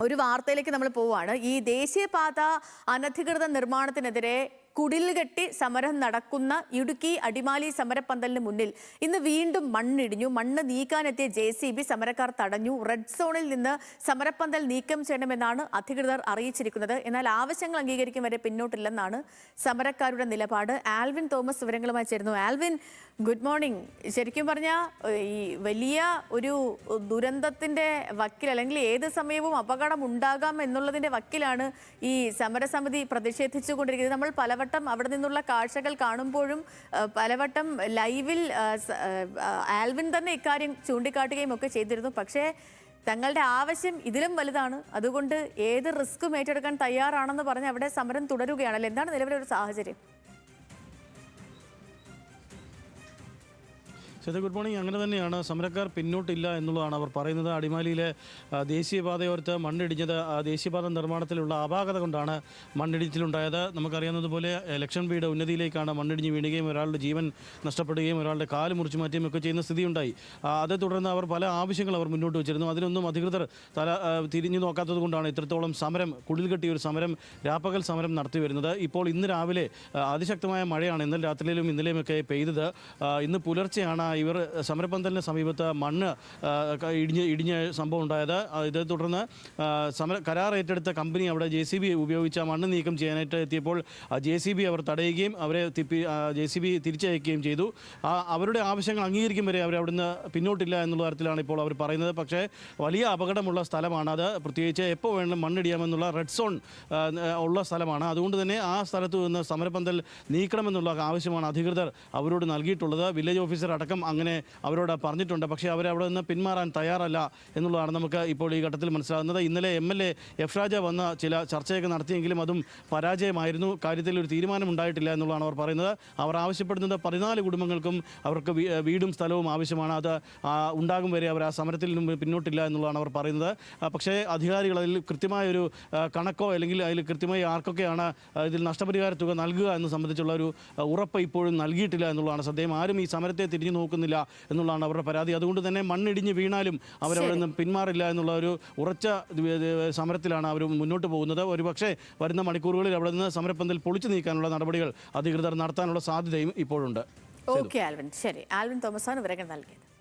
ഒരു വാർത്തയിലേക്ക് നമ്മൾ പോവുകയാണ്. ഈ ദേശീയപാത അനധികൃത നിർമ്മാണത്തിനെതിരെ കുടിൽ കെട്ടി സമരം നടക്കുന്ന ഇടുക്കി അടിമാലി സമരപ്പന്തലിന് മുന്നിൽ ഇന്ന് വീണ്ടും മണ്ണിടിഞ്ഞു. മണ്ണ് നീക്കാനെത്തിയ JCB സമരക്കാർ തടഞ്ഞു. റെഡ് സോണിൽ നിന്ന് സമരപ്പന്തൽ നീക്കം ചെയ്യണമെന്നാണ് അധികൃതർ അറിയിച്ചിരിക്കുന്നത്. എന്നാൽ ആവശ്യങ്ങൾ അംഗീകരിക്കും വരെ പിന്നോട്ടില്ലെന്നാണ് സമരക്കാരുടെ നിലപാട്. ആൽവിൻ തോമസ് വിവരങ്ങളുമായി ചേരുന്നു. Alvin, good morning. ശരിക്കും പറഞ്ഞാൽ ഈ വലിയ ഒരു ദുരന്തത്തിന്റെ വക്കിൽ, അല്ലെങ്കിൽ ഏത് സമയവും അപകടം ഉണ്ടാകാം എന്നുള്ളതിന്റെ വക്കിലാണ് ഈ സമരസമിതി പ്രതിഷേധിച്ചുകൊണ്ടിരിക്കുന്നത്. നമ്മൾ പലവട്ടം അവിടെ നിന്നുള്ള കാഴ്ചകൾ കാണുമ്പോഴും പലവട്ടം ലൈവിൽ ആൽവിൻ തന്നെ ഇക്കാര്യം ചൂണ്ടിക്കാട്ടുകയും ഒക്കെ ചെയ്തിരുന്നു. പക്ഷേ തങ്ങളുടെ ആവശ്യം ഇതിലും വലുതാണ്, അതുകൊണ്ട് ഏത് റിസ്ക്കും ഏറ്റെടുക്കാൻ തയ്യാറാണെന്ന് പറഞ്ഞ് അവിടെ സമരം തുടരുകയാണല്ലോ. എന്താണ് നിലവിലെ ഒരു സാഹചര്യം? Good morning. അങ്ങനെ തന്നെയാണ്, സമരക്കാർ പിന്നോട്ടില്ല എന്നുള്ളതാണ് അവർ പറയുന്നത്. അടിമാലിയിലെ ദേശീയപാതയോരത്ത് മണ്ണിടിഞ്ഞത് ദേശീയപാത നിർമ്മാണത്തിലുള്ള അപാകത കൊണ്ടാണ് മണ്ണിടിച്ചിലുണ്ടായത്. നമുക്കറിയാവുന്നതുപോലെ ലക്ഷം വീട് ഉന്നതിയിലേക്കാണ് മണ്ണിടിഞ്ഞ് വീഴുകയും ഒരാളുടെ ജീവൻ നഷ്ടപ്പെടുകയും ഒരാളുടെ കാല് മുറിച്ചു മാറ്റുകയും ഒക്കെ ചെയ്യുന്ന സ്ഥിതിയുണ്ടായി. അതേ തുടർന്ന് അവർ പല ആവശ്യങ്ങൾ അവർ മുന്നോട്ട് വെച്ചിരുന്നു. അതിനൊന്നും അധികൃതർ തിരിഞ്ഞു നോക്കാത്തത് കൊണ്ടാണ് ഇത്രത്തോളം സമരം, കുടിൽ കെട്ടിയ ഒരു സമരം, രാപ്പകൽ സമരം നടത്തി വരുന്നത്. ഇപ്പോൾ ഇന്ന് രാവിലെ അതിശക്തമായ മഴയാണ് ഇന്നലെ രാത്രിയിലും ഇന്നലെയുമൊക്കെ പെയ്തത്. ഇന്ന് പുലർച്ചെയാണ് ഇവർ സമരപന്തലിന് സമീപത്ത് മണ്ണ് ഇടിഞ്ഞ സംഭവം ഉണ്ടായത്. ഇതേ തുടർന്ന് കരാർ ഏറ്റെടുത്ത കമ്പനി അവിടെ JCB ഉപയോഗിച്ച മണ്ണ് നീക്കം ചെയ്യാനായിട്ട് എത്തിയപ്പോൾ JCB അവർ തടയുകയും അവരെ JCB തിരിച്ചയക്കുകയും ചെയ്തു. അവരുടെ ആവശ്യങ്ങൾ അംഗീകരിക്കും വരെ അവരവിടുന്ന് പിന്നോട്ടില്ല എന്നുള്ള തരത്തിലാണ് ഇപ്പോൾ അവർ പറയുന്നത്. പക്ഷേ വലിയ അപകടമുള്ള സ്ഥലമാണത്. പ്രത്യേകിച്ച് എപ്പോൾ വേണമെങ്കിലും മണ്ണിടിയാമെന്നുള്ള റെഡ് സോൺ ഉള്ള സ്ഥലമാണ്. അതുകൊണ്ട് തന്നെ ആ സ്ഥലത്ത് നിന്ന് സമരപന്തൽ നീക്കണമെന്നുള്ള ആവശ്യമാണ് അധികൃതർ അവരോട് നൽകിയിട്ടുള്ളത്. വില്ലേജ് ഓഫീസർ അടക്കം അങ്ങനെ അവരോട് പറഞ്ഞിട്ടുണ്ട്. പക്ഷേ അവരവിടെ നിന്ന് പിന്മാറാൻ തയ്യാറല്ല എന്നുള്ളതാണ് നമുക്ക് ഇപ്പോൾ ഈ ഘട്ടത്തിൽ മനസ്സിലാകുന്നത്. ഇന്നലെ MLA F രാജ വന്ന ചില ചർച്ചയൊക്കെ നടത്തിയെങ്കിലും അതും പരാജയമായിരുന്നു. കാര്യത്തിൽ ഒരു തീരുമാനം ഉണ്ടായിട്ടില്ല എന്നുള്ളതാണ് അവർ പറയുന്നത്. അവർ ആവശ്യപ്പെടുന്നത് 14 കുടുംബങ്ങൾക്കും അവർക്ക് വീടും സ്ഥലവും ആവശ്യമാണ്. അത് ഉണ്ടാകും വരെ അവർ ആ സമരത്തിൽ നിന്നും പിന്നോട്ടില്ല എന്നുള്ളതാണ് അവർ പറയുന്നത്. പക്ഷേ അധികാരികൾ അതിൽ കൃത്യമായൊരു കണക്കോ അല്ലെങ്കിൽ അതിൽ കൃത്യമായി ആർക്കൊക്കെയാണ് ഇതിൽ നഷ്ടപരിഹാര തുക നൽകുക എന്ന് സംബന്ധിച്ചുള്ള ഒരു ഉറപ്പ് ഇപ്പോഴും നൽകിയിട്ടില്ല എന്നുള്ളതാണ് സത്യം. ആരും ഈ സമരത്തെ തിരിഞ്ഞു നോക്കുന്നില്ല എന്നുള്ളതാണ് അവരുടെ പരാതി. അതുകൊണ്ട് തന്നെ മണ്ണിടിഞ്ഞ് വീണാലും അവരവിടെ നിന്ന് പിന്മാറില്ല എന്നുള്ള ഒരു ഉറച്ച സമരത്തിലാണ് അവർ മുന്നോട്ട് പോകുന്നത്. ഒരുപക്ഷെ വരുന്ന മണിക്കൂറുകളിൽ അവിടെ നിന്ന് സമരപ്പന്തൽ പൊളിച്ചു നീക്കാനുള്ള നടപടികൾ അധികൃതർ നടത്താനുള്ള സാധ്യതയും ഇപ്പോഴുണ്ട്. ഓക്കെ ആൽവിൻ, ശരി. ആൽവിൻ തോമസാണ് വിവരങ്ങൾ നൽകിയത്.